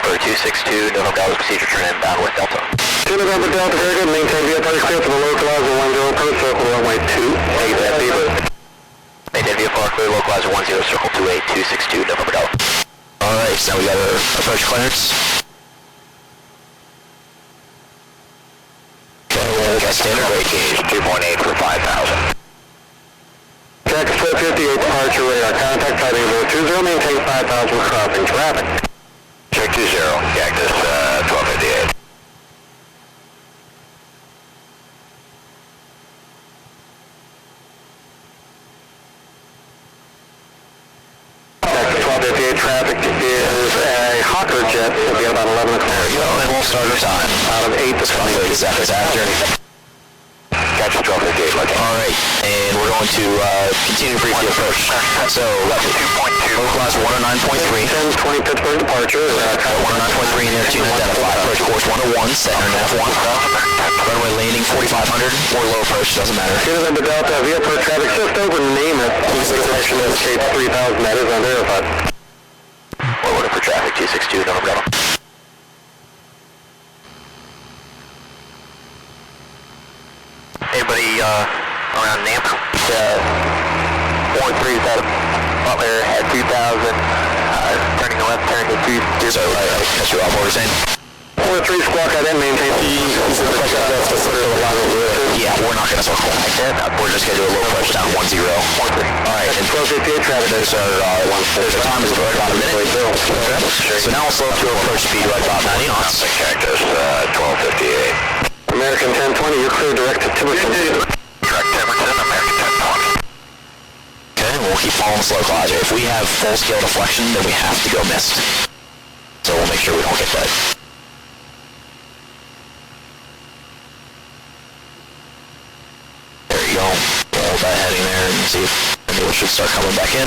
For 262, November Delta, procedure turn inbound with Delta. 2 November Delta, very good. Maintain via park clear for the localizer 10 approach, circle runway 2. Take that, Beaver. Maintain via park clear, localizer 10, circle 28, 262, November Delta. Alright, so now we got our approach clearance. Okay, we'll get standard rate gauge 2.8 for 5,000. Track 458 departure radar, contact sighting 020, maintain 5,000 crossing traffic. Check 20, cactus 1258. Traffic is a Hawker jet. It'll be about 11 o'clock. There you go, and we'll start our time. Out of 8 to 20 seconds after. Catch 1258, like. Alright, and we're going to continue briefly approach. So, left 2.2. Localizer 109.3. 10-20 Pittsburgh departure. 109.3 in there, tune identified. Approach course 101, center and F1. Runway landing 4,500 or low approach, doesn't matter. 2 November Delta, via approach traffic, just over name it. Please connection indicates 3,000 meters unverified. Order for traffic 262, November Delta. Anybody around NAMP? 4-3 is out of Butler at 2,000. Turning left, turn to 2. So right, that's your all orders in. 4-3 squawk, I didn't maintain Yeah, we're not going to circle like that. We're just going to do a little push down 10. Alright, and 1258 traffic. there's our time is about a minute. Okay. So now we'll slow up to approach speed right about 90 knots. Cactus 1258. American 1020, you're clear direct to Tiverton. Direct Tiverton, American 1020. Okay, we'll keep following the slow clouds. If we have full scale deflection, then we have to go missed. So we'll make sure we don't get that. There you go. Hold that heading there and see if the needle should start coming back in.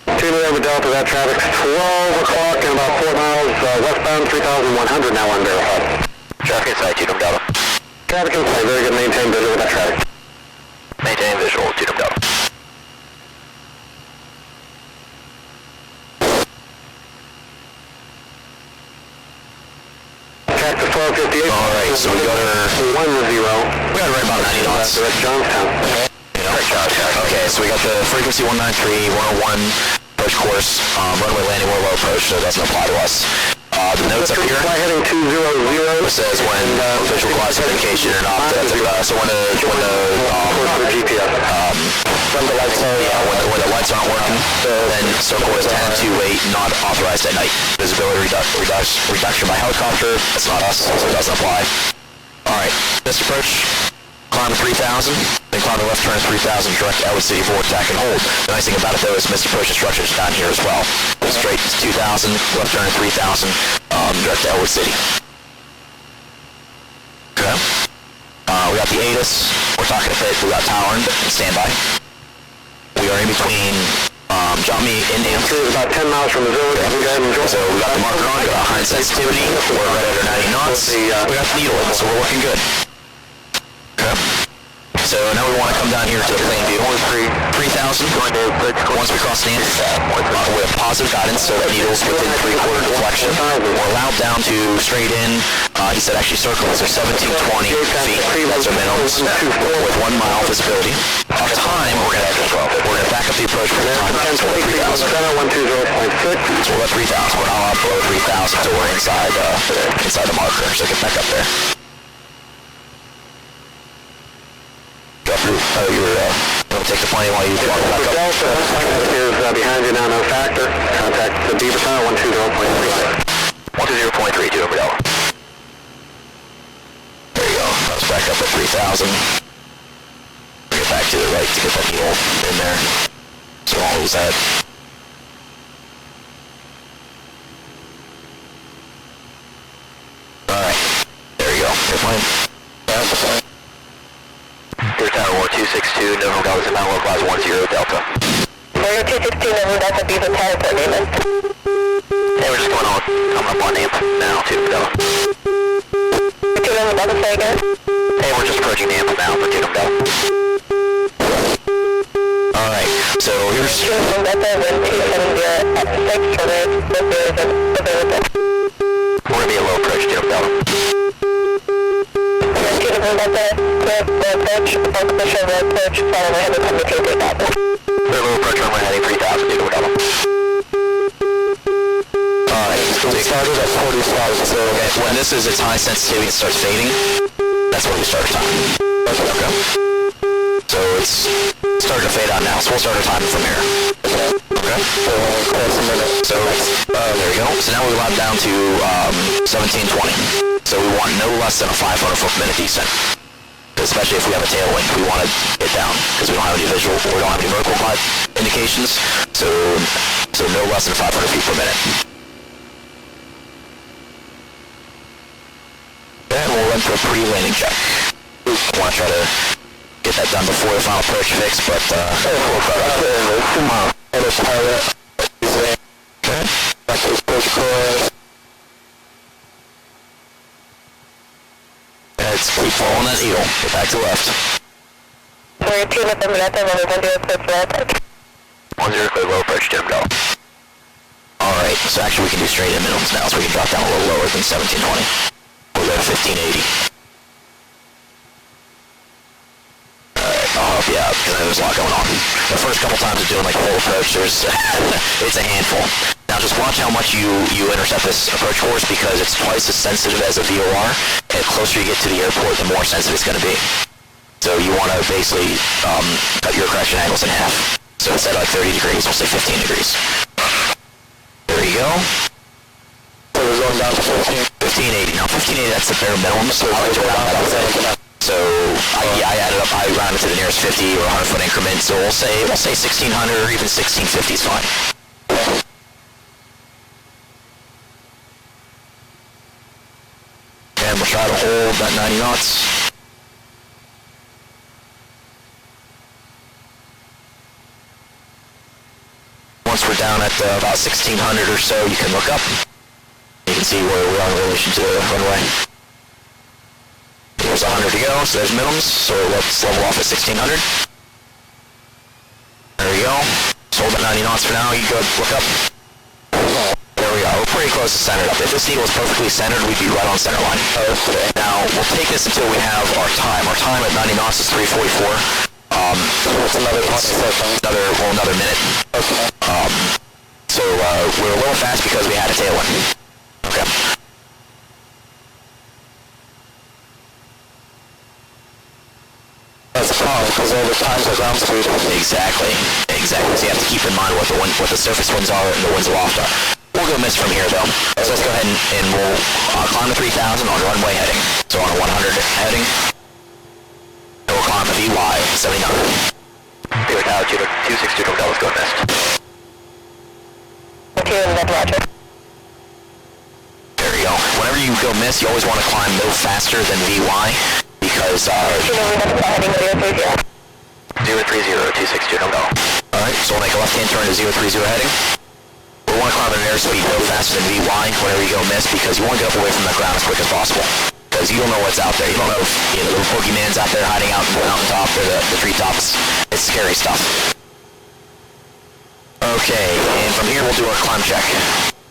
2 November Delta, that traffic's 12 o'clock and about 4 miles westbound, 3,100 now unverified. Traffic inside, 2 November Delta. Traffic inside, very good, maintain visual with that traffic. Maintain visual, 2 November Delta. Cactus 1258. Alright, so we got our 10. We got it right about 90 knots. Direct Johnstown. Okay, so we got the frequency 193, 101, approach course, runway landing, we're low approach, so it doesn't apply to us. The notes up here, Fly heading 200. it says when visual classification and off, so when the GPS. when the lights aren't working, then circle is 1028, not authorized at night. Visibility reduction by helicopter, that's not us, so it doesn't apply. Alright, this approach, climb to 3,000, then climb to left turn 3,000, direct to Elwood City for attack and hold. The nice thing about it though is missed approach instructions down here as well. Straight is 2,000, left turn 3,000, direct to Elwood City. Okay. We got the ATIS, we're talking to fit, we got tower and standby. We are in between John Me and Amsterdam. About 10 miles from the village. So we got the marker on, we got high sensitivity, we're right under 90 knots. We got the needle in, so we're looking good. Okay. So now we want to come down here to the plane view. 3,000. Once we cross the end, we have positive guidance, so that needle's within 3/4 deflection. We're allowed down to straight in. He said actually circle, so 1720 feet. That's our minimums with 1 mile visibility. Our time, we're gonna back up the approach for the time. So we're at 3,000. So we're at 3,000. We're not allowed below 3,000 until we're inside the marker. So get back up there. You were going to take the plane while you walk back up. Delta is behind you now, no factor. Contact the Beaver Center, 120.3. 120.3, 2 November Delta. There you go. Let's back up at 3,000. Bring it back to the right to get that needle in there. So we'll lose that. Alright. There you go. Airplane. That's the plane. Clear Tower 262, November Delta, now localize 10 Delta. 262, November Delta, Beaver Tower for Newman. Hey, we're just coming up on NAMP now, 2 Delta. 2 November Delta, say again? Hey, we're just approaching NAMP now for 2 Delta. Alright, So here's... Uniform Delta 1270 at 6 shoulders, with is available. We're going to be a low approach, Uniform Delta. Uniform Delta, clear low approach, all position low approach, follow my heavy coming to 3000. Clear low approach, runway heading 3000, Uniform Delta. So we started at 40,000, so when this is its high sensitivity, it starts fading. That's when we start our time. Okay. So it's starting to fade out now, so we'll start our timing from here. Okay. So there you go. So now we lap down to 1720. So we want no less than a 500 foot per minute descent. Especially if we have a tailwind, we want to get down because we don't have any visual, we don't have any vertical climb indications. So no less than 500 feet per minute. And we'll run through a pre-landing check. We want to try to get that done before the final approach fix, but we'll cut out there in the 2 mile. Okay. Let's keep following that needle. Get back to left. We're 2 November Delta, 110 clear low approach. 10 clear low approach, Jim Go. Alright, so actually we can do straight in minimums now, so we can drop down a little lower than 1720. We'll go to 1580. Alright, I'll help you out, because there's a lot going on. The first couple times of doing like full approach, there's it's a handful. Now just watch how much you intercept this approach course, because it's twice as sensitive as a VOR, and the closer you get to the airport, the more sensitive it's going to be. So you want to basically cut your correction angles in half. So instead of like 30 degrees, we'll say 15 degrees. There you go. So we're going down to 1580. Now 1580, that's the bare minimum, so I like to round that up. So I added up, I rounded to the nearest 50 or 100 foot increment, so we'll say 1600 or even 1650 is fine. And we'll try to hold that 90 knots. Once we're down at about 1600 or so, you can look up. You can see where we are in relation to the runway. There's 100 to go, so there's minimums, so let's level off at 1600. There we go. Just hold at 90 knots for now, you go look up. There we go, we're pretty close to centered up. If this needle was perfectly centered, we'd be right on center line. Now, we'll take this until we have our time. Our time at 90 knots is 344. It's another minute. Okay. So we're a little fast because we had a tailwind. Okay. That's a problem because all the times are ground speed. Exactly. So you have to keep in mind what the surface winds are and the winds aloft are. We'll go miss from here though. So let's go ahead and we'll climb the 3000 on runway heading. So on a 100 heading. And we'll climb the VY 79. Good, altitude 262 Hotel, let's go missed. Roger. There you go. Whenever you go miss, you always want to climb no faster than VY, because 030 262 Hotel. Alright, so we'll make a left-hand turn to 030 heading. We want to climb at an airspeed no faster than VY whenever you go miss, because you want to get away from the ground as quick as possible. Because you don't know what's out there. You don't know if the little boogeyman's out there hiding out in the mountaintop or the treetops. It's scary stuff. Okay, and from here we'll do our climb check.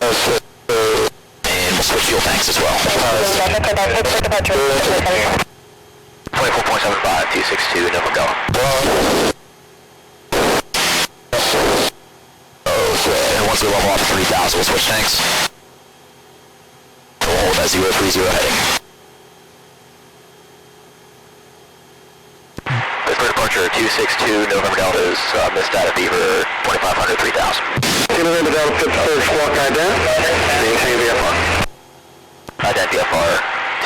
And we'll switch fuel tanks as well. 24.75, 262, no go. Okay, and once we level off to 3000, we'll switch tanks. We'll hold that 030 heading. For departure 262, November Delta is missed out of Beaver 2500, 3000. November Delta, pitch first, walk ident. Maintain VFR. Ident VFR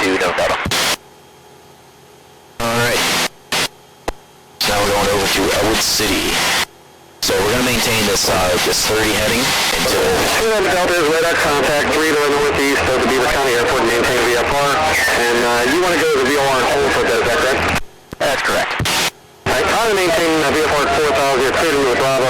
to November Delta. Alright. So now we're going over to Elwood City. So we're going to maintain this 30 heading until... November Delta is radar contact 3 to the northeast of the Beaver County Airport, maintain VFR. And you want to go to the VOR and hold for a bit, is that correct? That's correct. Alright, I'm maintaining VFR 4000, you're cleared into the Bravo.